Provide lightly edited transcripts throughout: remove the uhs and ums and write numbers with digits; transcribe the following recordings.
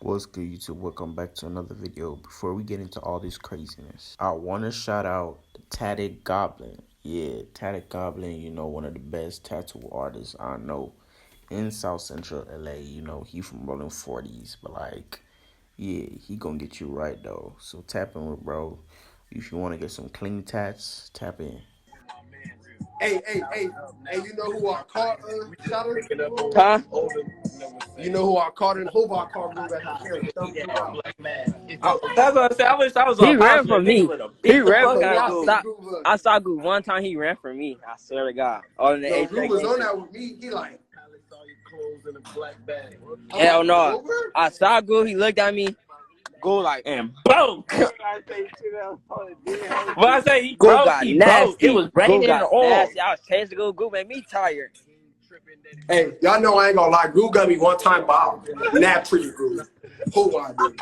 What's good, YouTube? Welcome back to another video. Before we get into all this craziness, I want to shout out Tatted Goblin. Yeah, Tatted Goblin, one of the best tattoo artists I know in South Central LA. He from Rollin40s, but yeah, he gonna get you right though. So tap in with bro. If you want to get some clean tats, tap in. Hey, you know who I caught, Shotter? Huh? You know who I caught in Hoover? I caught Groove at the camp. That's what I said. I wish I was He on ran Hustler. from Nigga me. would have He beat the ran fuck from me. out of I Goof. seen Groove. I saw Goo one time. He ran from me. I swear to God. All in the No, eighth Groove grade was game. on that with me. He like, Hell I'm like, no. Hoover? I saw Goo. He looked at me. Goo like, And broke. When I say he Goo broke, got he broke. It nasty. was Goo raining got oil. nasty. I was chasing Goo. Goo made me tired. Hey, y'all know I ain't gonna lie. Groove got me one time, but I nap treated Groove. Who I did.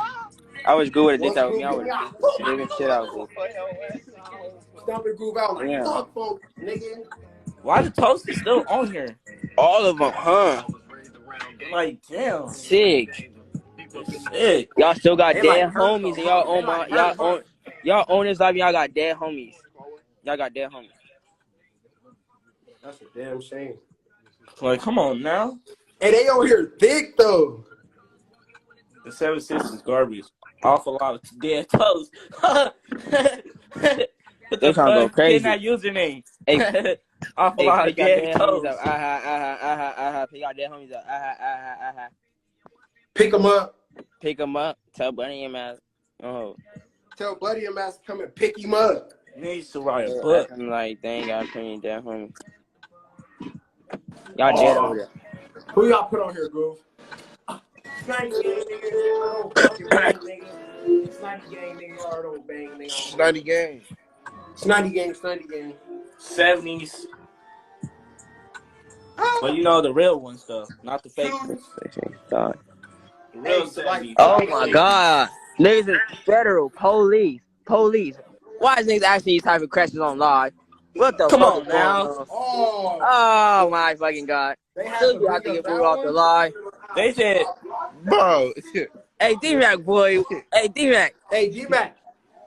I wish Goo would have did Once that with me. Groove I hit would me have out, living shit out Goo. stomping Groove out like, Yeah. fuck, folks, nigga. Why the toast is still on here? All of them, huh? Like, damn. Sick. Shit. Y'all still got They like dead hurt homies though, and huh? y'all They own my like hurt, huh? y'all own this life and y'all got dead homies. Y'all got dead homies. That's a damn shame. Like, come on now. Hey, they over here thick, though. The 7-6 is garbage. Awful lot of dead toast. What They the trying to go fuck? Getting crazy. that username. Hey, Awful Hey, lot of pick your dead dead homies up. toast. Pick your dead homies up. Pick them up. Pick them up. Tell Bunny and man. Oh, Tell Buddy and Master come and pick him up. Needs to write a they're book. acting like they ain't got plenty of dead homies. Y'all dead over there. Who y'all put on here, Groove? Snipey gang, nigga. I don't fucking bang, nigga. Snipey gang, nigga. I don't bang, nigga. Snotty gang. Snipey gang. 70s. But you know the real ones though, not the fake ones. God. The real Hey, 70s. Oh my God. Niggas is federal police. Why is niggas asking these type of questions on live? What the Come fuck is on going now. on? Oh, Oh my fucking God. they had Still to you have to bring up get booed that off the one? live. They said, Bro. Hey, D-Mac, boy. Hey, D-Mac. Hey, G-Mac.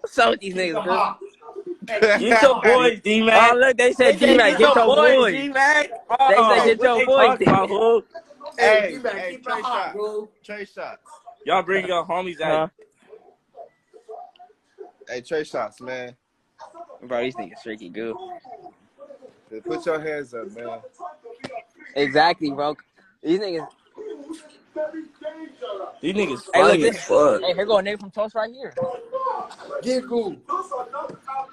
What's up with these Keep niggas, the bro? hop. Hey, get your boys, Oh, D-Mac. look, they They said said D-Mac, get get your your boys, boys. D-Mac. They said Oh, get what your they boys, talking about, D-Mac. who? hey, Hey, G-Mac, keep the Trey hop, shot. Groove. Trey shot. Y'all bring your homies Huh? out. Hey, Trey shots, man. Bro, these niggas freaking good. Put your hands up, man. Exactly, bro. These niggas. These niggas Hey, look, funny as fuck. hey, here go a nigga from Toast right here. Get Groove.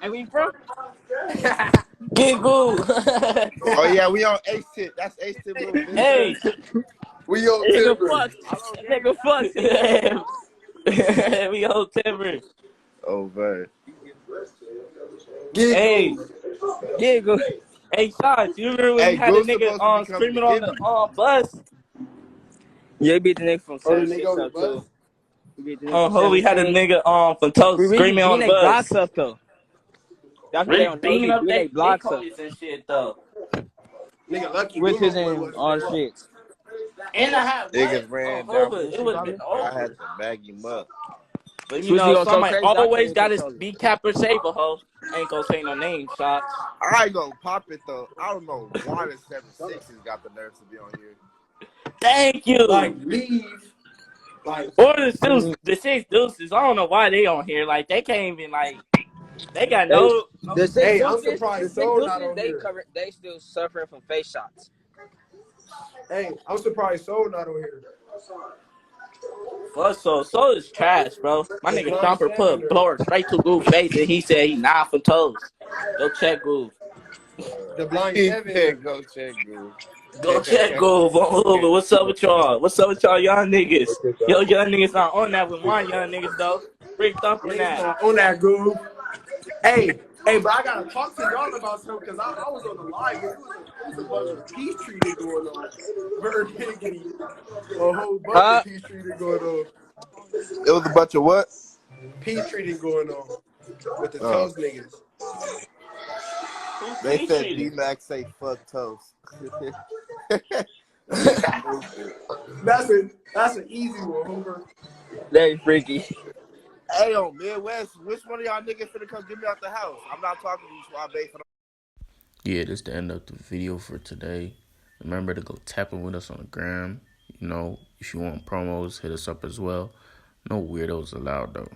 Hey, where you from? Get cool. Oh, yeah, we on Ace Tip. That's Ace Tip little Hey. business. We on Nigga Timber. fucks. Nigga fucks. We old timber. Oh, man. Get Hey. Groove. Giggle. Hey, Shots, you remember when Hey, you had a Groot's nigga supposed to be coming to screaming on get the me. bus? Yeah, we beat the nigga from Oh, the nigga 76 on the up, bus? too. We beat the nigga Oh, from ho, we had a 76. nigga from Toast screaming on the They blocks bus. us, though. That's what they Really don't know. beating up They they blocks us. homies and shit though. Nigga Lucky Switches Bruno boy and wasn't all there. shit. And I had what? Niggas Oh, ran down Hoover, from it would have been Switchy. I over. had to bag him up. But you Switches know, gonna talk somebody crazy. I can't always even got to control it. be cap or save a hoe. Ain't gonna say no name Shots. I ain't gonna pop it, though. I don't know why the 7-6s got the nerves to be on here. Thank you. Like, leave. Like, Or the six deuces. I don't know why they on here. Like they can't even they got no. The six hey, I'm deuces, surprised Soul not on here. they still suffering from face shots. Hey, I'm surprised Soul not on here. Fuck so is trash, bro. My The nigga blind Stomper put a examiner. blower straight to Goof face and he said he not for toes. Go check Goof. The blind He seven. said, go check, Groove. Go check Goof on Hoover. What's up with y'all? What's up with y'all young niggas? Yo, young niggas not on that with my young niggas though. Bring Thumper in Niggas that. not on that Groove. Hey, but I gotta talk to y'all about something because I was on the live and it was a bunch of peace treating going on. Very piggity. A whole bunch of peace treating going on. It was a bunch of what? Peace treating going on with the toast niggas. They said D-Max say fuck toast. That's an easy one, Hoover. Very freaky. Hey, on Midwest, which one of y'all niggas finna come get me out the house? I'm not talking to you, so I bait for Yeah, this is the end of the video for today. Remember to go tapping with us on the gram. You know, if you want promos, hit us up as well. No weirdos allowed though.